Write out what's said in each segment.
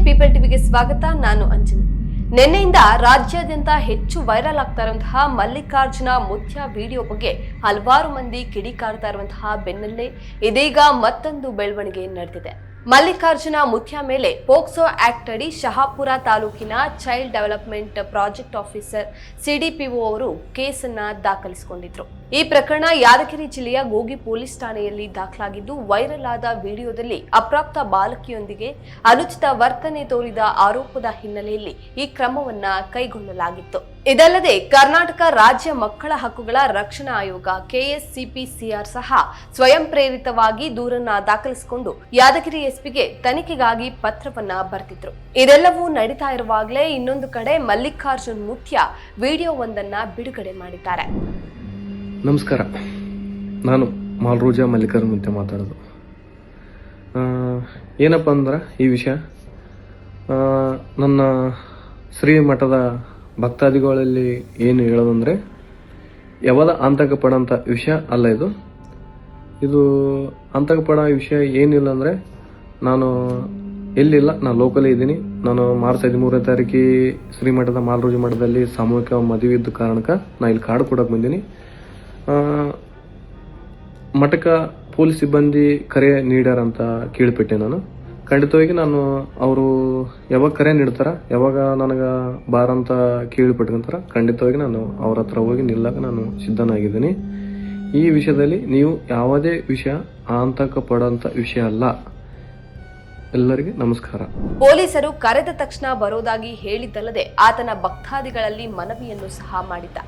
People ಟಿವಿಗೆ ಸ್ವಾಗತ. ನಾನು ಅಂಜನಿ. ನಿನ್ನೆಯಿಂದ ರಾಜ್ಯಾದ್ಯಂತ ಹೆಚ್ಚು ವೈರಲ್ ಆಗ್ತಾ ಇರುವಂತಹ ಮಲ್ಲಿಕಾರ್ಜುನ ಮುತ್ಯ ವಿಡಿಯೋ ಬಗ್ಗೆ ಹಲವಾರು ಮಂದಿ ಕಿಡಿಕಾರ್ತಾ ಇರುವಂತಹ ಬೆನ್ನಲ್ಲೇ ಇದೀಗ ಮತ್ತೊಂದು ಬೆಳವಣಿಗೆ ನಡೆದಿದೆ. ಮಲ್ಲಿಕಾರ್ಜುನ ಮುತ್ಯ ಮೇಲೆ ಪೋಕ್ಸೋ ಆಕ್ಟ್ ಅಡಿ ಶಹಾಪುರ ತಾಲೂಕಿನ child development project officer CDPO ಅವರು ಕೇಸನ್ನ ದಾಖಲಿಸಿಕೊಂಡಿದ್ರು. ಈ ಪ್ರಕರಣ ಯಾದಗಿರಿ ಜಿಲ್ಲೆಯ ಗೋಗಿ ಪೊಲೀಸ್ ಠಾಣೆಯಲ್ಲಿ ದಾಖಲಾಗಿದ್ದು, ವೈರಲ್ ಆದ ವಿಡಿಯೋದಲ್ಲಿ ಅಪ್ರಾಪ್ತ ಬಾಲಕಿಯೊಂದಿಗೆ ಅನುಚಿತ ವರ್ತನೆ ತೋರಿದ ಆರೋಪದ ಹಿನ್ನೆಲೆಯಲ್ಲಿ ಈ ಕ್ರಮವನ್ನ ಕೈಗೊಳ್ಳಲಾಗಿತ್ತು. ಇದಲ್ಲದೆ ಕರ್ನಾಟಕ ರಾಜ್ಯ ಮಕ್ಕಳ ಹಕ್ಕುಗಳ ರಕ್ಷಣಾ ಆಯೋಗ ಕೆಎಸ್ಸಿಪಿಸಿಆರ್ ಸಹ ಸ್ವಯಂ ಪ್ರೇರಿತವಾಗಿ ದೂರನ್ನ ದಾಖಲಿಸಿಕೊಂಡು ಯಾದಗಿರಿ ಎಸ್ಪಿಗೆ ತನಿಖೆಗಾಗಿ ಪತ್ರವನ್ನ ಬರೆದಿದ್ರು. ಇದೆಲ್ಲವೂ ನಡೀತಾ ಇರುವಾಗಲೇ ಇನ್ನೊಂದು ಕಡೆ ಮಲ್ಲಿಕಾರ್ಜುನ್ ಮುತ್ಯ ವಿಡಿಯೋವೊಂದನ್ನ ಬಿಡುಗಡೆ ಮಾಡಿದ್ದಾರೆ. ನಮಸ್ಕಾರ, ನಾನು ಮಾಲ್ರೋಜಾ ಮಲ್ಲಿಕಾರ್ಜುನ್ ಮುತ್ಯ ಮಾತಾಡೋದು. ಏನಪ್ಪ ಅಂದ್ರೆ ಈ ವಿಷಯ ನನ್ನ ಶ್ರೀಮಠದ ಭಕ್ತಾದಿಗಳಲ್ಲಿ ಏನು ಹೇಳೋದಂದ್ರೆ ಯಾವದ ಆತಂಕ ಪಡೋಂಥ ವಿಷಯ ಅಲ್ಲ. ಇದು ಆತಂಕ ಪಡೋ ವಿಷಯ ಏನಿಲ್ಲ ಅಂದರೆ ನಾನು ಎಲ್ಲಿಲ್ಲ, ನಾನು ಲೋಕಲೇ ಇದ್ದೀನಿ. ನಾನು ಮಾರ್ಚ್ 13ನೇ ತಾರೀಕು ಶ್ರೀಮಠದ ಮಾಲ್ರೋಜಿ ಮಠದಲ್ಲಿ ಸಾಮೂಹಿಕ ಮದುವೆ ಇದ್ದ ಕಾರಣಕ್ಕೆ ನಾನು ಇಲ್ಲಿ ಕಾರ್ಡ್ ಕೊಡೋಕೆ ಬಂದೀನಿ. ಮಠಕ್ಕೆ ಪೊಲೀಸ್ ಸಿಬ್ಬಂದಿ ಕರೆ ನೀಡ್ಯಾರಂತ ಕೇಳಿಬಿಟ್ಟೆ. ನಾನು ಖಂಡಿತವಾಗಿ ನಾನು ಅವರು ಯಾವಾಗ ಕರೆ ನೀಡ್ತಾರ, ಯಾವಾಗ ನನಗೆ ಬಾರಂತ ಕೇಳಿಬಿಟ್ಕೊಂತಾರ, ಖಂಡಿತವಾಗಿ ನಾನು ಅವ್ರ ಹತ್ರ ಹೋಗಿ ನಿಲ್ಲಕ್ಕೆ ನಾನು ಸಿದ್ಧನಾಗಿದ್ದೀನಿ. ಈ ವಿಷಯದಲ್ಲಿ ನೀವು ಯಾವುದೇ ವಿಷಯ ಆತಂಕ ಪಡೋಂಥ ವಿಷಯ ಅಲ್ಲ. ಎಲ್ಲರಿಗೆ ನಮಸ್ಕಾರ. ಪೊಲೀಸರು ಕರೆದ ತಕ್ಷಣ ಬರೋದಾಗಿ ಹೇಳಿದ್ದಲ್ಲದೆ ಆತನ ಭಕ್ತಾದಿಗಳಲ್ಲಿ ಮನವಿಯನ್ನು ಸಹ ಮಾಡಿದ್ದ.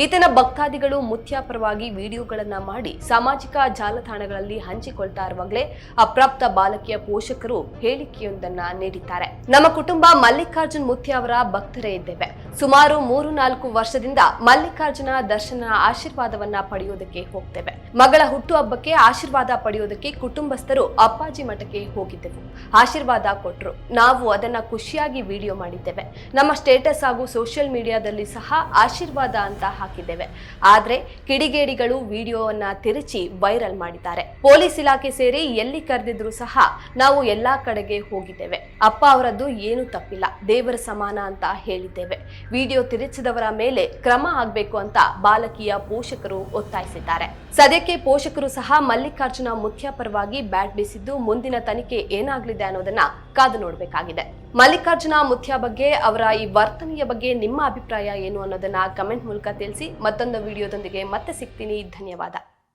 ಈತನ ಭಕ್ತಾದಿಗಳು ಮುತ್ಯ ಪರವಾಗಿ ವಿಡಿಯೋಗಳನ್ನ ಮಾಡಿ ಸಾಮಾಜಿಕ ಜಾಲತಾಣಗಳಲ್ಲಿ ಹಂಚಿಕೊಳ್ತಾ ಇರುವಾಗಲೇ ಅಪ್ರಾಪ್ತ ಬಾಲಕಿಯ ಪೋಷಕರು ಹೇಳಿಕೆಯೊಂದನ್ನ ನೀಡಿದ್ದಾರೆ. ನಮ್ಮ ಕುಟುಂಬ ಮಲ್ಲಿಕಾರ್ಜುನ್ ಮುತ್ಯ ಅವರ ಭಕ್ತರೇ ಇದ್ದೇವೆ. ಸುಮಾರು 3-4 ವರ್ಷದಿಂದ ಮಲ್ಲಿಕಾರ್ಜುನ ದರ್ಶನ ಆಶೀರ್ವಾದವನ್ನ ಪಡೆಯೋದಕ್ಕೆ ಹೋಗ್ತೇವೆ. ಮಗಳ ಹುಟ್ಟು ಹಬ್ಬಕ್ಕೆ ಆಶೀರ್ವಾದ ಪಡೆಯೋದಕ್ಕೆ ಕುಟುಂಬಸ್ಥರು ಅಪ್ಪಾಜಿ ಮಠಕ್ಕೆ ಹೋಗಿದ್ದೆವು. ಆಶೀರ್ವಾದ ಕೊಟ್ರು. ನಾವು ಅದನ್ನ ಖುಷಿಯಾಗಿ ವಿಡಿಯೋ ಮಾಡಿದ್ದೇವೆ. ನಮ್ಮ ಸ್ಟೇಟಸ್ ಹಾಗೂ ಸೋಷಿಯಲ್ ಮೀಡಿಯಾದಲ್ಲಿ ಸಹ ಆಶೀರ್ವಾದ ಅಂತ ಹಾಕಿದ್ದೇವೆ. ಆದ್ರೆ ಕಿಡಿಗೇಡಿಗಳು ವಿಡಿಯೋವನ್ನ ತಿರುಚಿ ವೈರಲ್ ಮಾಡಿದ್ದಾರೆ. ಪೊಲೀಸ್ ಇಲಾಖೆ ಸೇರಿ ಎಲ್ಲಿ ಕರೆದಿದ್ರು ಸಹ ನಾವು ಎಲ್ಲಾ ಕಡೆಗೆ ಹೋಗಿದ್ದೇವೆ. ಅಪ್ಪ ಅವರದ್ದು ಏನು ತಪ್ಪಿಲ್ಲ, ದೇವರ ಸಮಾನ ಅಂತ ಹೇಳಿದ್ದೇವೆ. ವಿಡಿಯೋ ತಿರುಚಿದವರ ಮೇಲೆ ಕ್ರಮ ಆಗ್ಬೇಕು ಅಂತ ಬಾಲಕಿಯ ಪೋಷಕರು ಒತ್ತಾಯಿಸಿದ್ದಾರೆ. ಸದ್ಯಕ್ಕೆ ಪೋಷಕರು ಸಹ ಮಲ್ಲಿಕಾರ್ಜುನ ಮುತ್ಯ ಪರವಾಗಿ ಬ್ಯಾಟ್ ಬೀಸಿದ್ದು, ಮುಂದಿನ ತನಿಖೆ ಏನಾಗಲಿದೆ ಅನ್ನೋದನ್ನ ಕಾದು ನೋಡಬೇಕಾಗಿದೆ. ಮಲ್ಲಿಕಾರ್ಜುನ ಮುತ್ಯ ಬಗ್ಗೆ, ಅವರ ಈ ವರ್ತನೆಯ ಬಗ್ಗೆ ನಿಮ್ಮ ಅಭಿಪ್ರಾಯ ಏನು ಅನ್ನೋದನ್ನ ಕಮೆಂಟ್ ಮೂಲಕ ತಿಳಿಸಿ. ಮತ್ತೊಂದು ವಿಡಿಯೋದೊಂದಿಗೆ ಮತ್ತೆ ಸಿಗ್ತೀನಿ. ಧನ್ಯವಾದ.